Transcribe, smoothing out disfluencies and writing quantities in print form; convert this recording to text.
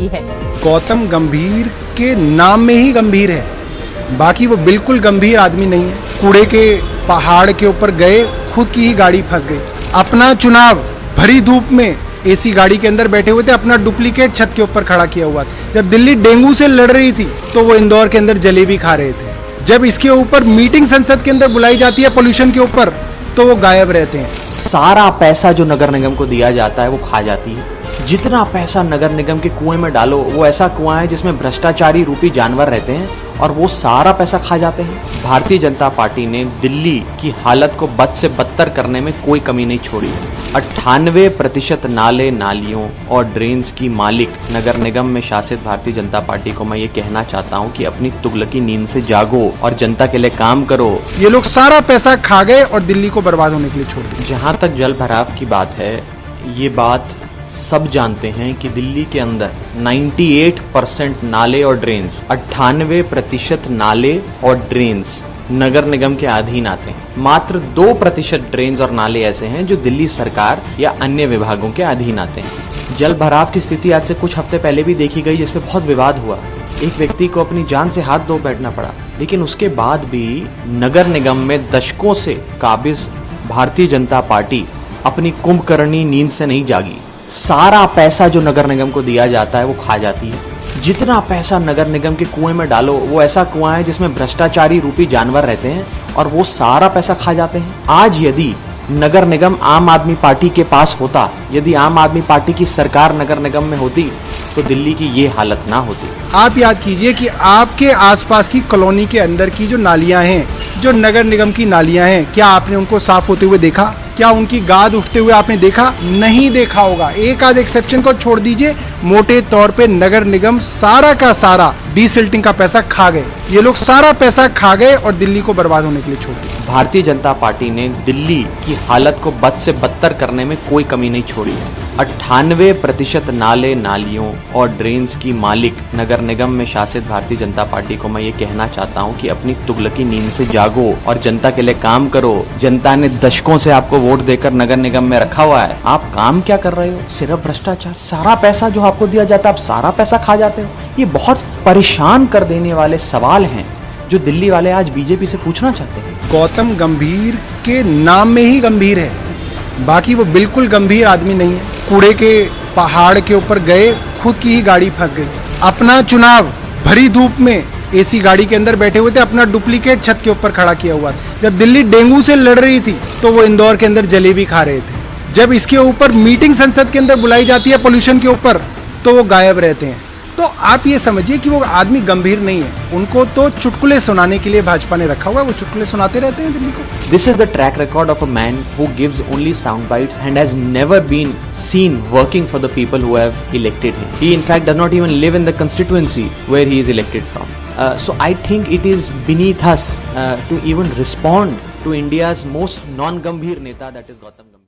की है। गौतम गंभीर के नाम में ही गंभीर है, बाकी वो बिल्कुल गंभीर आदमी नहीं है। कूड़े के पहाड़ के ऊपर गए, खुद की ही गाड़ी फंस गई। अपना चुनाव भरी धूप में एसी गाड़ी के अंदर बैठे हुए थे, अपना डुप्लीकेट छत के ऊपर खड़ा किया हुआ था। जब दिल्ली डेंगू से लड़ रही थी तो वो इंदौर के अंदर जलेबी खा रहे थे। जब इसके ऊपर मीटिंग संसद के अंदर बुलाई जाती है पोल्यूशन के ऊपर तो वो गायब रहते हैं। सारा पैसा जो नगर निगम को दिया जाता है वो खा जाती है। जितना पैसा नगर निगम के कुएं में डालो, वो ऐसा कुआं है जिसमें भ्रष्टाचारी रूपी जानवर रहते हैं और वो सारा पैसा खा जाते हैं। भारतीय जनता पार्टी ने दिल्ली की हालत को बद से बदतर करने में कोई कमी नहीं छोड़ी। 98% नाले, नालियों और ड्रेन्स की मालिक नगर निगम में शासित भारतीय जनता पार्टी को मैं ये कहना चाहता हूँ कि अपनी तुगलकी नींद से जागो और जनता के लिए काम करो। ये लोग सारा पैसा खा गए और दिल्ली को बर्बाद होने के लिए छोड़ दिया। जहाँ तक जल भराव की बात है, ये बात सब जानते हैं कि दिल्ली के अंदर 98% नाले और ड्रेन्स, 98% नाले और ड्रेन्स नगर निगम के अधीन आते हैं। मात्र 2% ड्रेन्स और नाले ऐसे हैं जो दिल्ली सरकार या अन्य विभागों के अधीन आते हैं। जल भराव की स्थिति आज से कुछ हफ्ते पहले भी देखी गई, जिसमें बहुत विवाद हुआ। एक व्यक्ति को अपनी जान से हाथ धो बैठना पड़ा, लेकिन उसके बाद भी नगर निगम में दशकों से काबिज भारतीय जनता पार्टी अपनी कुंभकर्णी नींद से नहीं जागी। सारा पैसा जो नगर निगम को दिया जाता है वो खा जाती है। जितना पैसा नगर निगम के कुएं में डालो, वो ऐसा कुआं है जिसमें भ्रष्टाचारी रूपी जानवर रहते हैं और वो सारा पैसा खा जाते हैं। आज यदि नगर निगम आम आदमी पार्टी के पास होता, यदि आम आदमी पार्टी की सरकार नगर निगम में होती, तो दिल्ली की ये हालत ना होती। आप याद कीजिए कि आपके आसपास की कॉलोनी के अंदर की जो नालियां हैं, जो नगर निगम की नालियां हैं, क्या आपने उनको साफ होते हुए देखा? क्या उनकी गाद उठते हुए आपने देखा? नहीं देखा होगा। एक आध एक्सेप्शन को छोड़ दीजिए, मोटे तौर पे नगर निगम सारा का सारा डीसिल्टिंग का पैसा खा गए। ये लोग सारा पैसा खा गए और दिल्ली को बर्बाद होने के लिए छोड़ दिया। भारतीय जनता पार्टी ने दिल्ली की हालत को बद से बदतर करने में कोई कमी नहीं छोड़ी है। 98% नाले, नालियों और ड्रेन्स की मालिक नगर निगम में शासित भारतीय जनता पार्टी को मैं ये कहना चाहता हूँ कि अपनी तुगलकी नींद से जागो और जनता के लिए काम करो। जनता ने दशकों से आपको वोट देकर नगर निगम में रखा हुआ है, आप काम क्या कर रहे हो? सिर्फ भ्रष्टाचार। सारा पैसा जो आपको दिया जाता है आप सारा पैसा खा जाते हो। ये बहुत परेशान कर देने वाले सवाल हैं जो दिल्ली वाले आज बीजेपी से पूछना चाहते हैं। गौतम गंभीर के नाम में ही गंभीर है, बाकी वो बिल्कुल गंभीर आदमी नहीं है। कूड़े के पहाड़ के ऊपर गए, खुद की ही गाड़ी फंस गई। अपना चुनाव भरी धूप में एसी गाड़ी के अंदर बैठे हुए थे, अपना डुप्लीकेट छत के ऊपर खड़ा किया हुआ था। जब दिल्ली डेंगू से लड़ रही थी तो वो इंदौर के अंदर जलेबी खा रहे थे। जब इसके ऊपर मीटिंग संसद के अंदर बुलाई जाती है पोल्यूशन के ऊपर तो वो गायब रहते हैं। तो आप ये समझिए कि वो आदमी गंभीर नहीं है, उनको तो चुटकुले सुनाने के लिए भाजपा ने रखा हुआ है, वो चुटकुले सुनाते रहते हैं दिल्ली को। This is the track record of a man who gives only sound bites and has never been seen working for the people who have elected him. He in fact does not even live in the constituency where he is elected from. So I think it is beneath us to even respond to India's most non-Gambhir neta, that is Gautam Gambhir.